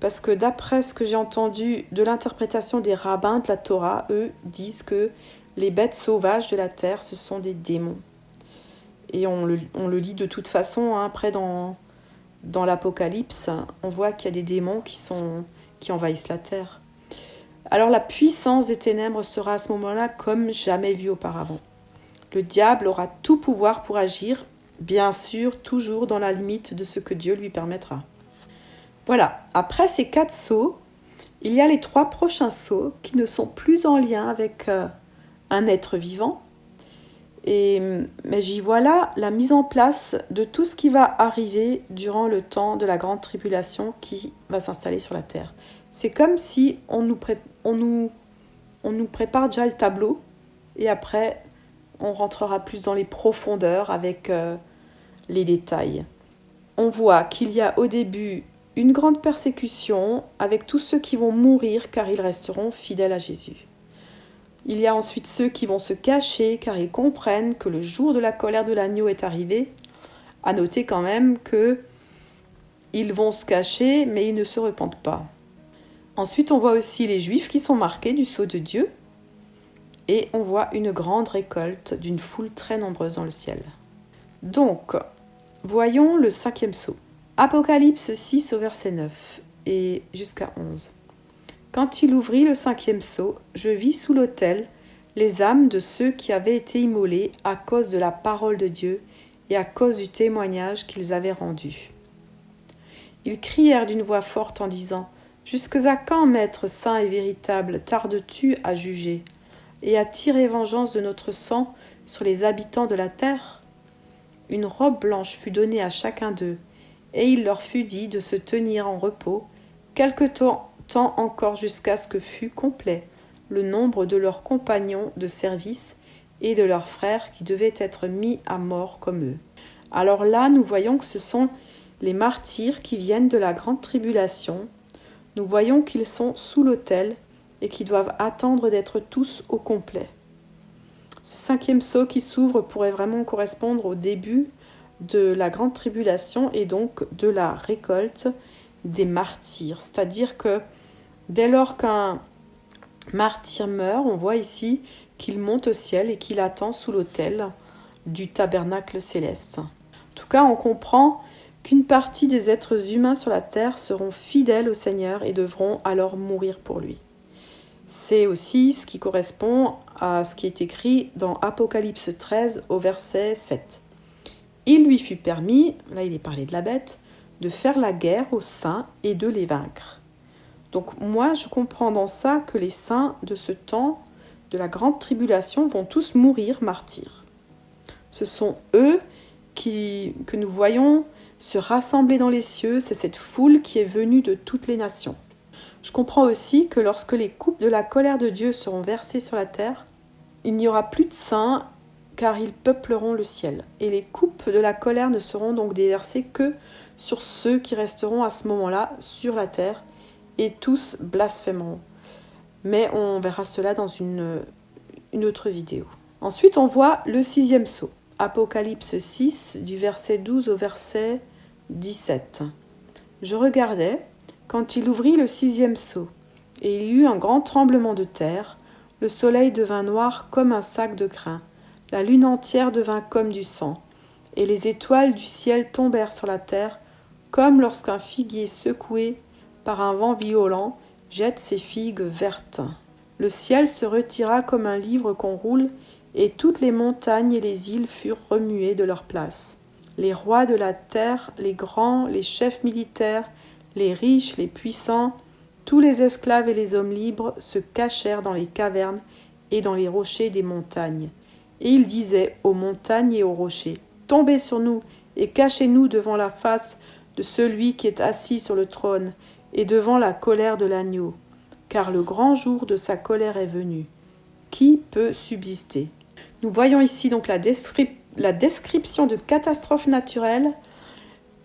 parce que d'après ce que j'ai entendu de l'interprétation des rabbins de la Torah, eux disent que les bêtes sauvages de la terre, ce sont des démons. Et on le lit de toute façon, après dans l'Apocalypse, on voit qu'il y a des démons qui envahissent la terre. Alors la puissance des ténèbres sera à ce moment-là comme jamais vue auparavant. Le diable aura tout pouvoir pour agir, bien sûr, toujours dans la limite de ce que Dieu lui permettra. Voilà, après ces 4 sceaux, il y a les 3 prochains sceaux qui ne sont plus en lien avec un être vivant. Mais j'y vois là la mise en place de tout ce qui va arriver durant le temps de la grande tribulation qui va s'installer sur la terre. C'est comme si on nous prépare déjà le tableau et après on rentrera plus dans les profondeurs avec les détails. On voit qu'il y a au début une grande persécution avec tous ceux qui vont mourir car ils resteront fidèles à Jésus. Il y a ensuite ceux qui vont se cacher car ils comprennent que le jour de la colère de l'agneau est arrivé. À noter quand même qu'ils vont se cacher mais ils ne se repentent pas. Ensuite on voit aussi les Juifs qui sont marqués du sceau de Dieu et on voit une grande récolte d'une foule très nombreuse dans le ciel. Donc, voyons le 5e sceau. Apocalypse 6 au verset 9 et jusqu'à 11. Quand il ouvrit le 5e sceau, je vis sous l'autel les âmes de ceux qui avaient été immolés à cause de la parole de Dieu et à cause du témoignage qu'ils avaient rendu. Ils crièrent d'une voix forte en disant « Jusqu'à quand, Maître saint et véritable, tardes-tu à juger et à tirer vengeance de notre sang sur les habitants de la terre ?» Une robe blanche fut donnée à chacun d'eux, et il leur fut dit de se tenir en repos quelque temps encore jusqu'à ce que fût complet le nombre de leurs compagnons de service et de leurs frères qui devaient être mis à mort comme eux. Alors là, nous voyons que ce sont les martyrs qui viennent de la grande tribulation. Nous voyons qu'ils sont sous l'autel et qui doivent attendre d'être tous au complet. Ce 5e sceau qui s'ouvre pourrait vraiment correspondre au début de la grande tribulation et donc de la récolte des martyrs. C'est-à-dire que dès lors qu'un martyr meurt, on voit ici qu'il monte au ciel et qu'il attend sous l'autel du tabernacle céleste. En tout cas, on comprend qu'une partie des êtres humains sur la terre seront fidèles au Seigneur et devront alors mourir pour lui. C'est aussi ce qui correspond à ce qui est écrit dans Apocalypse 13 au verset 7. Il lui fut permis, là il est parlé de la bête, de faire la guerre aux saints et de les vaincre. Donc moi je comprends dans ça que les saints de ce temps, de la grande tribulation, vont tous mourir martyrs. Ce sont eux que nous voyons Se rassembler dans les cieux, c'est cette foule qui est venue de toutes les nations. Je comprends aussi que lorsque les coupes de la colère de Dieu seront versées sur la terre, il n'y aura plus de saints, car ils peupleront le ciel. Et les coupes de la colère ne seront donc déversées que sur ceux qui resteront à ce moment-là sur la terre, et tous blasphémeront. Mais on verra cela dans une autre vidéo. Ensuite, on voit le 6e sceau. Apocalypse 6, du verset 12 au verset 17. Je regardais quand il ouvrit le 6e sceau, et il y eut un grand tremblement de terre. Le soleil devint noir comme un sac de grains. La lune entière devint comme du sang. Et les étoiles du ciel tombèrent sur la terre, comme lorsqu'un figuier secoué par un vent violent jette ses figues vertes. Le ciel se retira comme un livre qu'on roule, et toutes les montagnes et les îles furent remuées de leur place. Les rois de la terre, les grands, les chefs militaires, les riches, les puissants, tous les esclaves et les hommes libres se cachèrent dans les cavernes et dans les rochers des montagnes. Et ils disaient aux montagnes et aux rochers, « Tombez sur nous et cachez-nous devant la face de celui qui est assis sur le trône et devant la colère de l'agneau, car le grand jour de sa colère est venu. Qui peut subsister ?» Nous voyons ici donc la description de catastrophes naturelles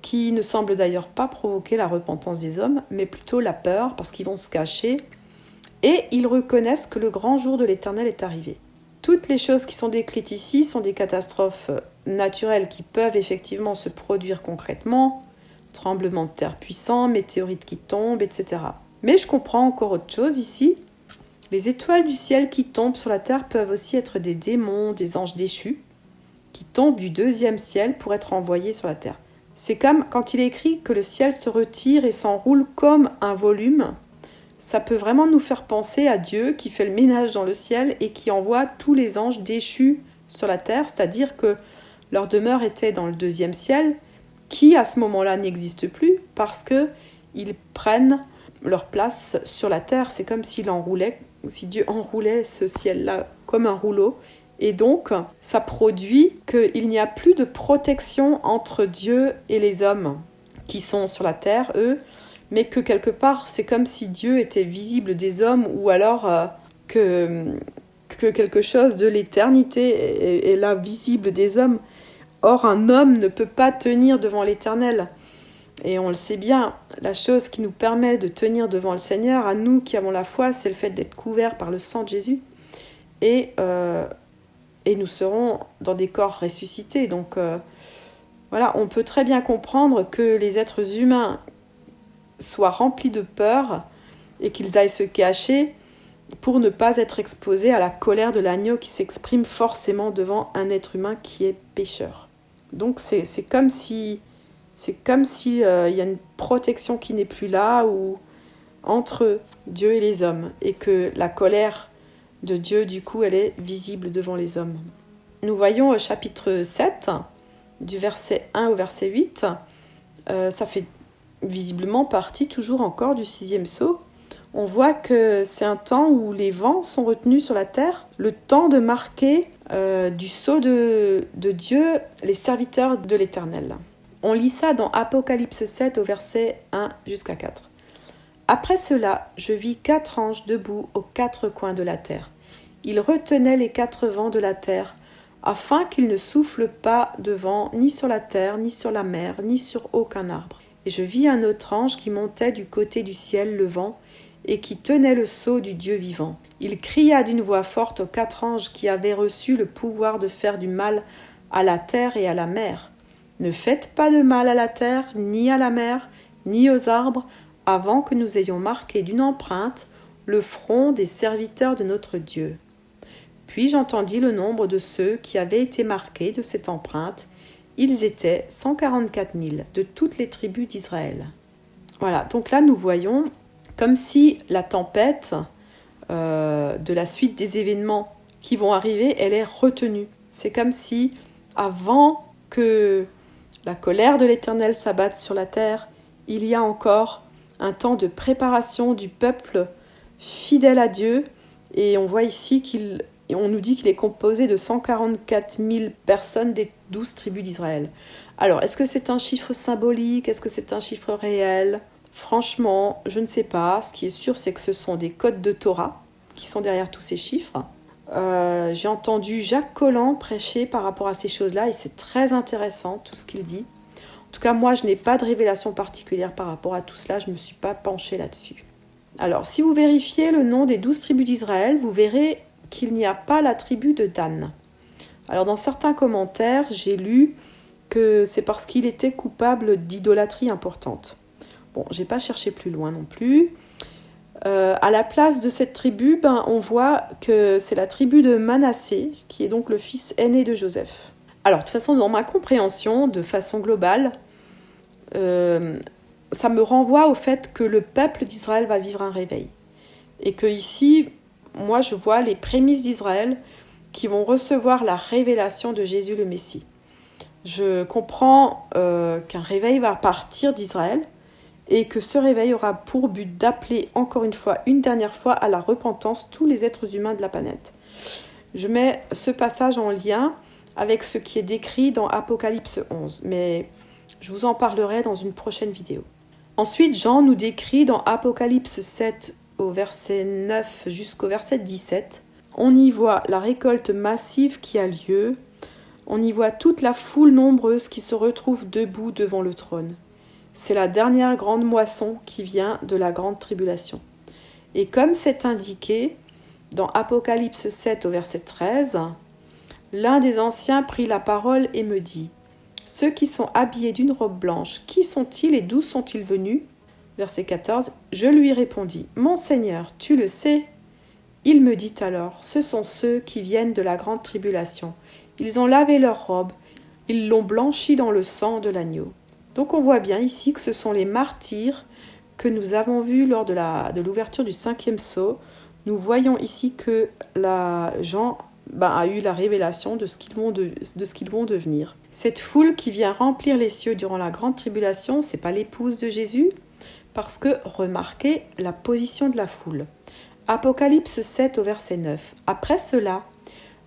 qui ne semblent d'ailleurs pas provoquer la repentance des hommes, mais plutôt la peur, parce qu'ils vont se cacher, et ils reconnaissent que le grand jour de l'Éternel est arrivé. Toutes les choses qui sont décrites ici sont des catastrophes naturelles qui peuvent effectivement se produire concrètement, tremblements de terre puissants, météorites qui tombent, etc. Mais je comprends encore autre chose ici. Les étoiles du ciel qui tombent sur la terre peuvent aussi être des démons, des anges déchus, qui tombent du 2e ciel pour être envoyés sur la terre. C'est comme quand il est écrit que le ciel se retire et s'enroule comme un volume. Ça peut vraiment nous faire penser à Dieu qui fait le ménage dans le ciel et qui envoie tous les anges déchus sur la terre, c'est-à-dire que leur demeure était dans le 2e ciel, qui à ce moment-là n'existe plus parce qu'ils prennent leur place sur la terre. C'est comme si Dieu enroulait ce ciel-là comme un rouleau. Et donc, ça produit qu'il n'y a plus de protection entre Dieu et les hommes qui sont sur la terre, eux, mais que quelque part, c'est comme si Dieu était visible des hommes ou alors que quelque chose de l'éternité est là visible des hommes. Or, un homme ne peut pas tenir devant l'Éternel. Et on le sait bien, la chose qui nous permet de tenir devant le Seigneur, à nous qui avons la foi, c'est le fait d'être couverts par le sang de Jésus. Et nous serons dans des corps ressuscités. Donc voilà, on peut très bien comprendre que les êtres humains soient remplis de peur et qu'ils aillent se cacher pour ne pas être exposés à la colère de l'agneau qui s'exprime forcément devant un être humain qui est pécheur. Donc c'est comme si y a une protection qui n'est plus là ou entre Dieu et les hommes et que la colère de Dieu, du coup, elle est visible devant les hommes. Nous voyons au chapitre 7, du verset 1 au verset 8, ça fait visiblement partie toujours encore du 6e sceau. On voit que c'est un temps où les vents sont retenus sur la terre, le temps de marquer du sceau de Dieu les serviteurs de l'Éternel. On lit ça dans Apocalypse 7 au verset 1 jusqu'à 4. Après cela, je vis 4 anges debout aux 4 coins de la terre. Ils retenaient les 4 vents de la terre, afin qu'ils ne soufflent pas de vent ni sur la terre, ni sur la mer, ni sur aucun arbre. Et je vis un autre ange qui montait du côté du ciel levant, et qui tenait le sceau du Dieu vivant. Il cria d'une voix forte aux 4 anges qui avaient reçu le pouvoir de faire du mal à la terre et à la mer. Ne faites pas de mal à la terre, ni à la mer, ni aux arbres, avant que nous ayons marqué d'une empreinte le front des serviteurs de notre Dieu. Puis j'entendis le nombre de ceux qui avaient été marqués de cette empreinte. Ils étaient 144 000 de toutes les tribus d'Israël. Voilà, donc là nous voyons comme si la tempête de la suite des événements qui vont arriver, elle est retenue. C'est comme si avant que la colère de l'Éternel s'abatte sur la terre, il y a encore un temps de préparation du peuple fidèle à Dieu. Et on voit ici qu'il et on nous dit qu'il est composé de 144 000 personnes des 12 tribus d'Israël. Alors, est-ce que c'est un chiffre symbolique? Est-ce que c'est un chiffre réel? Franchement, je ne sais pas. Ce qui est sûr, c'est que ce sont des codes de Torah qui sont derrière tous ces chiffres. J'ai entendu Jacques Collin prêcher par rapport à ces choses-là et c'est très intéressant tout ce qu'il dit. En tout cas, moi, je n'ai pas de révélation particulière par rapport à tout cela. Je ne me suis pas penchée là-dessus. Alors, si vous vérifiez le nom des 12 tribus d'Israël, vous verrez qu'il n'y a pas la tribu de Dan. Alors, dans certains commentaires, j'ai lu que c'est parce qu'il était coupable d'idolâtrie importante. Bon, j'ai pas cherché plus loin non plus. À la place de cette tribu, on voit que c'est la tribu de Manassé, qui est donc le fils aîné de Joseph. Alors, de toute façon, dans ma compréhension, de façon globale, ça me renvoie au fait que le peuple d'Israël va vivre un réveil. Et que ici, moi, je vois les prémices d'Israël qui vont recevoir la révélation de Jésus le Messie. Je comprends qu'un réveil va partir d'Israël et que ce réveil aura pour but d'appeler encore une dernière fois à la repentance tous les êtres humains de la planète. Je mets ce passage en lien avec ce qui est décrit dans Apocalypse 11, mais je vous en parlerai dans une prochaine vidéo. Ensuite, Jean nous décrit dans Apocalypse 7 au verset 9 jusqu'au verset 17, on y voit la récolte massive qui a lieu, on y voit toute la foule nombreuse qui se retrouve debout devant le trône. C'est la dernière grande moisson qui vient de la grande tribulation. Et comme c'est indiqué dans Apocalypse 7 au verset 13, l'un des anciens prit la parole et me dit « Ceux qui sont habillés d'une robe blanche, qui sont-ils et d'où sont-ils venus ?» Verset 14, je lui répondis « Mon Seigneur, tu le sais ?» Il me dit alors « Ce sont ceux qui viennent de la grande tribulation. Ils ont lavé leurs robes, ils l'ont blanchi dans le sang de l'agneau. » Donc on voit bien ici que ce sont les martyrs que nous avons vus lors de l'ouverture du 5e sceau. Nous voyons ici que Jean a eu la révélation de ce qu'ils vont devenir. Cette foule qui vient remplir les cieux durant la grande tribulation, c'est pas l'épouse de Jésus, parce que remarquez la position de la foule. Apocalypse 7 au verset 9. Après cela,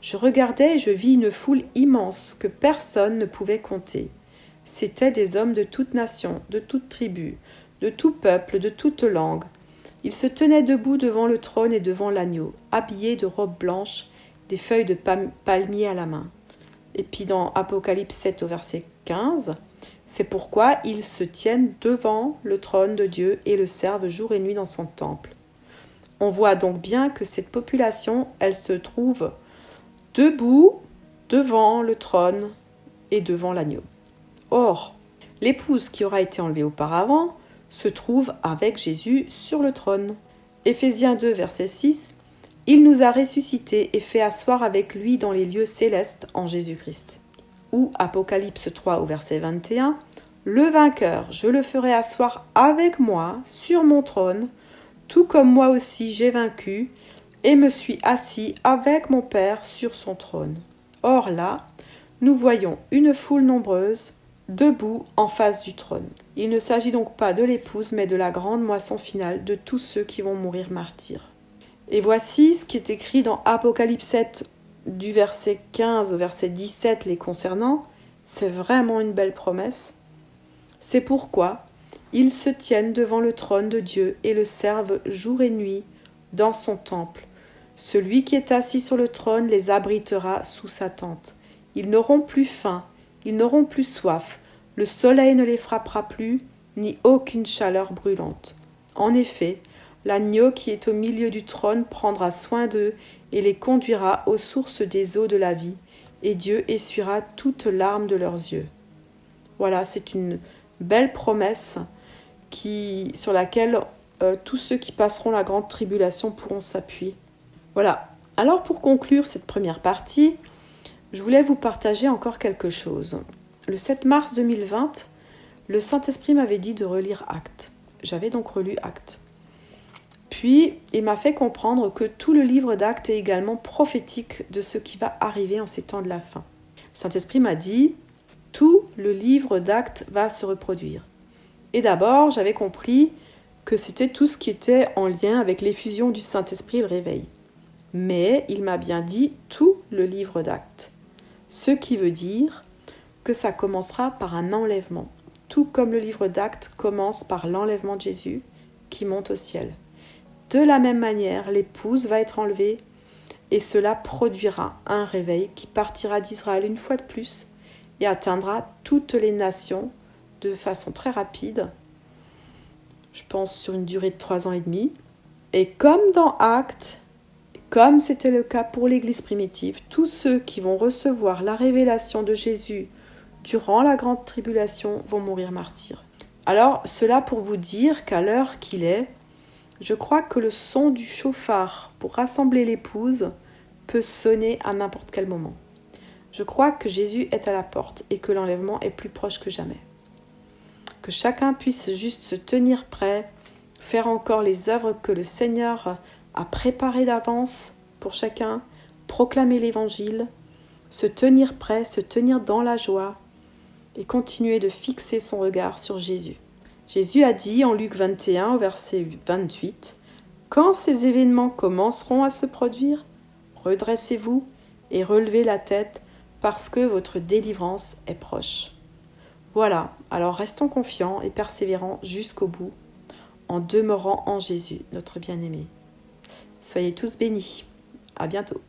je regardais et je vis une foule immense que personne ne pouvait compter. C'étaient des hommes de toute nation, de toute tribu, de tout peuple, de toute langue. Ils se tenaient debout devant le trône et devant l'agneau, habillés de robes blanches, des feuilles de palmier à la main. Et puis dans Apocalypse 7 au verset 15, c'est pourquoi ils se tiennent devant le trône de Dieu et le servent jour et nuit dans son temple. On voit donc bien que cette population, elle se trouve debout devant le trône et devant l'agneau. Or, l'épouse qui aura été enlevée auparavant se trouve avec Jésus sur le trône. Éphésiens 2, verset 6, « Il nous a ressuscités et fait asseoir avec lui dans les lieux célestes en Jésus-Christ. » Ou Apocalypse 3 au verset 21, « Le vainqueur, je le ferai asseoir avec moi sur mon trône, tout comme moi aussi j'ai vaincu et me suis assis avec mon Père sur son trône. » Or là, nous voyons une foule nombreuse debout en face du trône. Il ne s'agit donc pas de l'épouse, mais de la grande moisson finale de tous ceux qui vont mourir martyrs. Et voici ce qui est écrit dans Apocalypse 7, du verset 15 au verset 17 les concernant. C'est vraiment une belle promesse. C'est pourquoi ils se tiennent devant le trône de Dieu et le servent jour et nuit dans son temple. Celui qui est assis sur le trône les abritera sous sa tente. Ils n'auront plus faim, ils n'auront plus soif, le soleil ne les frappera plus, ni aucune chaleur brûlante. En effet, l'agneau qui est au milieu du trône prendra soin d'eux et les conduira aux sources des eaux de la vie, et Dieu essuiera toute larme de leurs yeux. Voilà, c'est une belle promesse sur laquelle tous ceux qui passeront la grande tribulation pourront s'appuyer. Voilà, alors pour conclure cette première partie, je voulais vous partager encore quelque chose. Le 7 mars 2020, le Saint-Esprit m'avait dit de relire Actes. J'avais donc relu Actes. Puis, il m'a fait comprendre que tout le livre d'Actes est également prophétique de ce qui va arriver en ces temps de la fin. Le Saint-Esprit m'a dit, tout le livre d'Actes va se reproduire. Et d'abord, j'avais compris que c'était tout ce qui était en lien avec l'effusion du Saint-Esprit et le réveil. mais il m'a bien dit tout le livre d'Actes. Ce qui veut dire que ça commencera par un enlèvement, tout comme le livre d'Actes commence par l'enlèvement de Jésus qui monte au ciel. De la même manière, l'épouse va être enlevée et cela produira un réveil qui partira d'Israël une fois de plus et atteindra toutes les nations de façon très rapide, je pense sur une durée de 3 ans et demi. Et comme dans Actes, comme c'était le cas pour l'Église primitive, tous ceux qui vont recevoir la révélation de Jésus durant la grande tribulation vont mourir martyrs. Alors, cela pour vous dire qu'à l'heure qu'il est, je crois que le son du chauffard pour rassembler l'épouse peut sonner à n'importe quel moment. Je crois que Jésus est à la porte et que l'enlèvement est plus proche que jamais. Que chacun puisse juste se tenir prêt, faire encore les œuvres que le Seigneur a préparées d'avance pour chacun, proclamer l'Évangile, se tenir prêt, se tenir dans la joie et continuer de fixer son regard sur Jésus. Jésus a dit en Luc 21 au verset 28 « Quand ces événements commenceront à se produire, redressez-vous et relevez la tête parce que votre délivrance est proche. » Voilà, alors restons confiants et persévérants jusqu'au bout, en demeurant en Jésus, notre bien-aimé. Soyez tous bénis. À bientôt.